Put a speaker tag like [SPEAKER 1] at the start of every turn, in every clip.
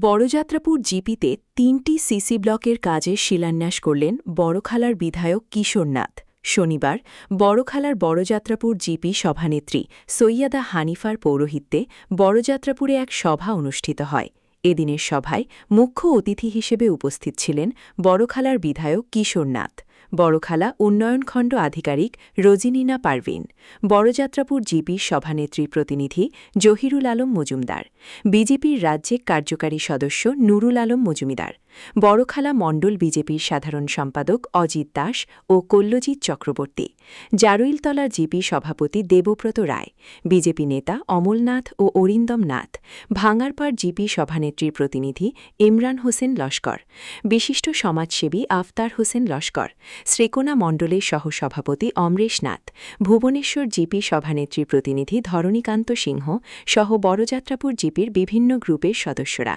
[SPEAKER 1] বড়যাত্রাপুর জিপিতে ৩টি সিসি ব্লকের কাজের শিলান্যাস করলেন বড়খালার বিধায়ক কিশোর নাথ। শনিবার বড়খালার বড়যাত্রাপুর জিপি সভানেত্রী সৈয়দা হানিফার পৌরোহিত্যে বড়যাত্রাপুরে এক সভা অনুষ্ঠিত হয়। এদিনের সভায় মুখ্য অতিথি হিসেবে উপস্থিত ছিলেন বড়খালার বিধায়ক কিশোর নাথ, বড়খালা উন্নয়নখণ্ড আধিকারিক রোজিনিনা পারভিন, বড়যাত্রাপুর জিপির সভানেত্রী প্রতিনিধি জহিরুল আলম মজুমদার, বিজেপির রাজ্যিক কার্যকারী সদস্য নুরুল আলম মজুমদার, বড়খালা মণ্ডল বিজেপির সাধারণ সম্পাদক অজিত দাস ও কল্লজিৎ চক্রবর্তী, জারুইলতলা জিপি সভাপতি দেবব্রত রায়, বিজেপি নেতা অমলনাথ ও অরিন্দম নাথ, ভাঙারপাড় জিপি সভানেত্রীর প্রতিনিধি ইমরান হোসেন লস্কর, বিশিষ্ট সমাজসেবী আফতার হোসেন লস্কর, শ্রীকোনা মণ্ডলের সহসভাপতি অমরেশ নাথ, ভুবনেশ্বর জিপি সভানেত্রীর প্রতিনিধি ধরণীকান্ত সিংহ সহ বড়যাত্রাপুর জিপির বিভিন্ন গ্রুপের সদস্যরা।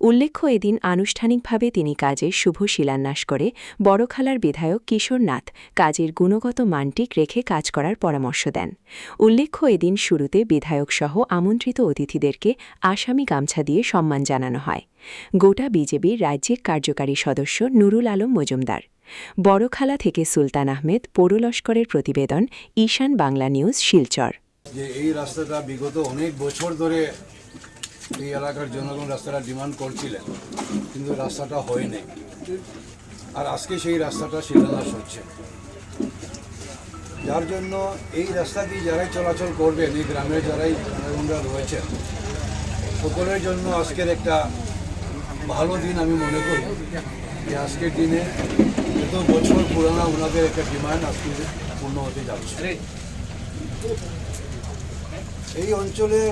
[SPEAKER 1] উল্লেখ্য, এদিন আনুষ্ঠানিকভাবে তিনি কাজের শুভ শিলান্যাস করে বড়খালার বিধায়ক কিশোর নাথ কাজের গুণগত মানটিক রেখে কাজ করার পরামর্শ দেন। উল্লেখ্য, এদিন শুরুতে বিধায়কসহ আমন্ত্রিত অতিথিদেরকে আসামি গামছা দিয়ে সম্মান জানানো হয়। গোটা বিজেপির রাজ্যিক কার্যকারী সদস্য নুরুল আলম মজুমদার। বড়খালা থেকে সুলতান আহমেদ, পৌরলস্করের প্রতিবেদন, ঈশান বাংলা নিউজ, শিলচর।
[SPEAKER 2] যে এই রাস্তাটা বিগত অনেক বছর ধরে এই এলাকার জনগণ রাস্তাটা ডিমান্ড করছিলেন, কিন্তু রাস্তাটা হয়নি। আর আজকে সেই রাস্তাটা শিলান্যাস হচ্ছে, যার জন্য এই রাস্তা দিয়ে যারাই চলাচল করবেন, এই গ্রামের যারাই জনগণরা রয়েছেন, সকলের জন্য আজকের একটা ভালো দিন আমি মনে করি। যে আজকের দিনে এত বছর পুরানো ওনাদের একটা ডিমান্ড আজকে পূর্ণ হতে যাচ্ছে। এই অঞ্চলের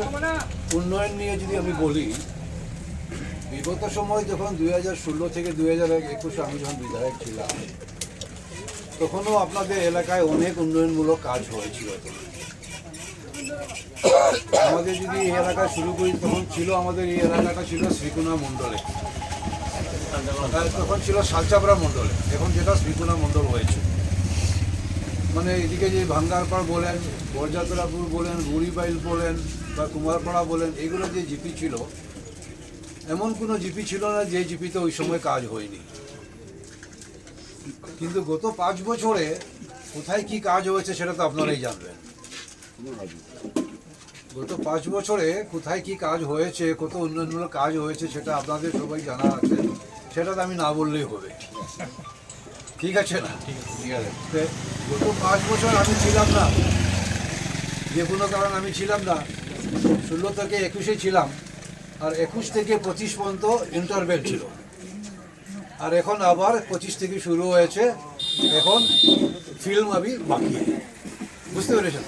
[SPEAKER 2] উন্নয়ন নিয়ে যদি আমি বলি, বিগত সময় যখন 2016 থেকে 2021 আমি যখন বিধায়ক ছিলাম, তখনও আপনাদের এলাকায় অনেক উন্নয়নমূলক কাজ হয়েছিল। আমাদের যদি এই এলাকায় শুরু করি, তখন ছিল আমাদের এই এলাকাটা ছিল শ্রীকোনা মণ্ডলে, তখন ছিল শালচাপড়া মণ্ডলে, এখন যেটা শ্রীকোনা মণ্ডল হয়েছে। মানে এদিকে যে ভাঙ্গারপাড় বলেন, বড়যাত্রাপুর বলেন, বুড়িবাইল বলেন বা কুমারপাড়া বলেন, এগুলো যে জিপি ছিল, এমন কোনো জিপি ছিল না যে জিপিতে ওই সময় কাজ হয়নি। কিন্তু গত 5 বছরে কোথায় কি কাজ হয়েছে সেটা তো আপনারাই জানবেন। গত 5 বছরে কোথায় কি কাজ হয়েছে, কত উন্নয়নমূলক কাজ হয়েছে, সেটা আপনাদের সবাই জানা আছে, সেটা তো আমি না বললেই হবে। ঠিক আছে না? ঠিক আছে। গত 5 বছর আমি ছিলাম না, যে কোনো কারণ আমি ছিলাম না। 16 থেকে 21 ছিলাম, আর 21 থেকে 25 পর্যন্ত ইন্টারভেল ছিল। আর এখন আবার 25 থেকে শুরু হয়েছে, এখন ফিল্ম আমি বাকি। বুঝতে পেরেছেন?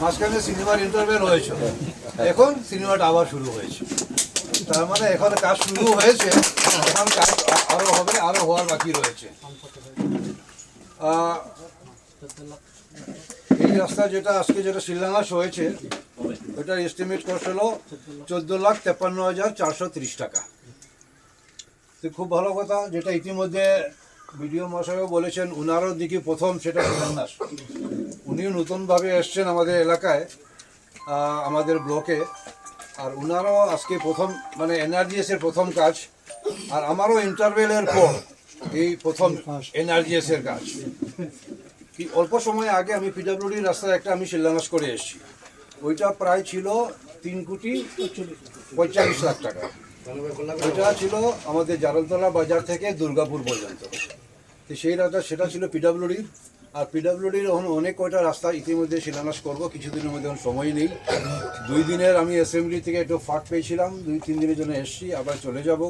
[SPEAKER 2] মাঝখানে সিনেমার ইন্টারভেল হয়েছে, এখন সিনেমাটা আবার শুরু হয়েছে। তার মানে এখন কাজ শুরু হয়েছে, এখন কাজ আরও হবে, আরও হওয়ার বাকি রয়েছে। এই রাস্তা যেটা আজকে যেটা শিলান্যাস হয়েছে, ওটার এস্টিমেট কস্ট হলো 14,53,430 টাকা। তো খুব ভালো কথা, যেটা ইতিমধ্যে বিডিও মহাশয়ও বলেছেন, উনারও দিকে প্রথম সেটা শিলান্যাস। উনিও নতুনভাবে এসছেন আমাদের এলাকায়, আমাদের ব্লকে, আর উনারও আজকে প্রথম, মানে এনআরজিএসের প্রথম কাজ। আর আমারও ইন্টারভেলের পর এই প্রথম এনআরজিএসের কাজ। কি অল্প সময় আগে আমি পিডব্লিউডির রাস্তায় একটা আমি শিলান্যাস করে এসেছি, ওইটা প্রায় ছিল 3,45,00,000 টাকা। ওইটা ছিল আমাদের জারুলতলা বাজার থেকে দুর্গাপুর পর্যন্ত। তো সেই রাস্তা সেটা ছিল পিডব্লিউডির। আর পিডব্লিউডির অনেক কয়টা রাস্তা ইতিমধ্যে শিলান্যাস করবো, কিছুদিনের মধ্যে সময় নেই। 2 দিনের আমি অ্যাসেম্বলি থেকে একটু ফাঁক পেয়েছিলাম, 2-3 দিনের জন্য এসেছি, আবার চলে যাব।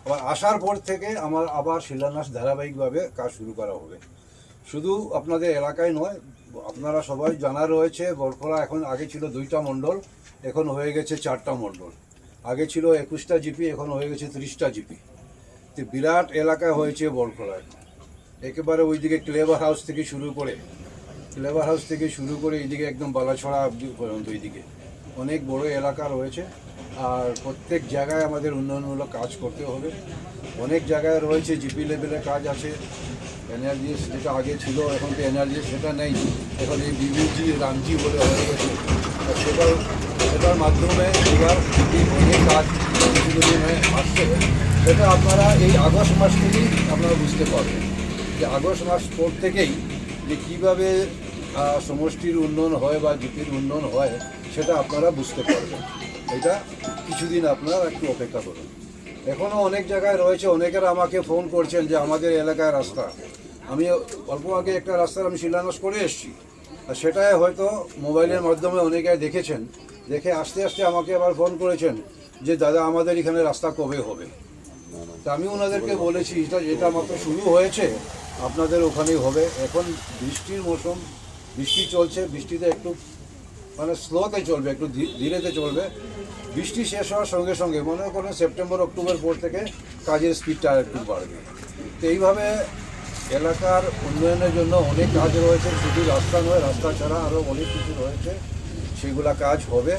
[SPEAKER 2] আবার আসার পর থেকে আমার আবার শিলান্যাস ধারাবাহিকভাবে কাজ শুরু করা হবে। শুধু আপনাদের এলাকায় নয়, আপনারা সবাই জানা রয়েছে, বড়খলা এখন আগে ছিল 2টা মণ্ডল, এখন হয়ে গেছে 4টা মণ্ডল। আগে ছিল 21টা জিপি, এখন হয়ে গেছে 30টা জিপি। তো বিরাট এলাকা হয়েছে বড়খলায়। একেবারে ওইদিকে ক্লেভার হাউস থেকে শুরু করে এইদিকে একদম বালাছড়া পর্যন্ত এইদিকে অনেক বড় এলাকা রয়েছে। আর প্রত্যেক জায়গায় আমাদের উন্নয়নমূলক কাজ করতে হবে। অনেক জায়গায় রয়েছে জিপি লেভেলের কাজ আছে। এনআরজিএস যেটা আগে ছিল, এখন তো এনআরজিএস সেটা নেই, এখন এই বিবিজি রামজি বলে হয়ে গেছে। সেটার মাধ্যমে এবার অনেক কাজ কিছুদিন আসছে, সেটা আপনারা এই আগস্ট মাস থেকেই আপনারা বুঝতে পারবেন যে আগস্ট মাস পর থেকেই যে কীভাবে সমষ্টির উন্নয়ন হয় বা জিপির উন্নয়ন হয় সেটা আপনারা বুঝতে পারবেন। এটা কিছুদিন আপনারা একটু অপেক্ষা করুন। এখনও অনেক জায়গায় রয়েছে, অনেকেরা আমাকে ফোন করছেন যে আমাদের এলাকায় রাস্তা, আমি অল্প আগে একটা রাস্তার আমি শিলান্যাস করে এসেছি, আর সেটাই হয়তো মোবাইলের মাধ্যমে অনেকে দেখেছেন, দেখে আস্তে আস্তে আমাকে আবার ফোন করেছেন যে দাদা আমাদের এখানে রাস্তা কবে হবে। তা আমি ওনাদেরকে বলেছি এটা মাত্র শুরু হয়েছে, আপনাদের ওখানেই হবে। এখন বৃষ্টির মৌসুম, বৃষ্টি চলছে, বৃষ্টিতে একটু মানে স্লোতে চলবে, একটু ধীরেতে চলবে। বৃষ্টি শেষ হওয়ার সঙ্গে সঙ্গে মনে করেন সেপ্টেম্বর অক্টোবর পর থেকে কাজের স্পিডটা আর একটু বাড়বে। তো এইভাবে এলাকার উন্নয়নের জন্য অনেক কাজ রয়েছে, শুধু রাস্তা নয়, রাস্তা ছাড়া আরও অনেক কিছু রয়েছে, সেগুলা কাজ হবে।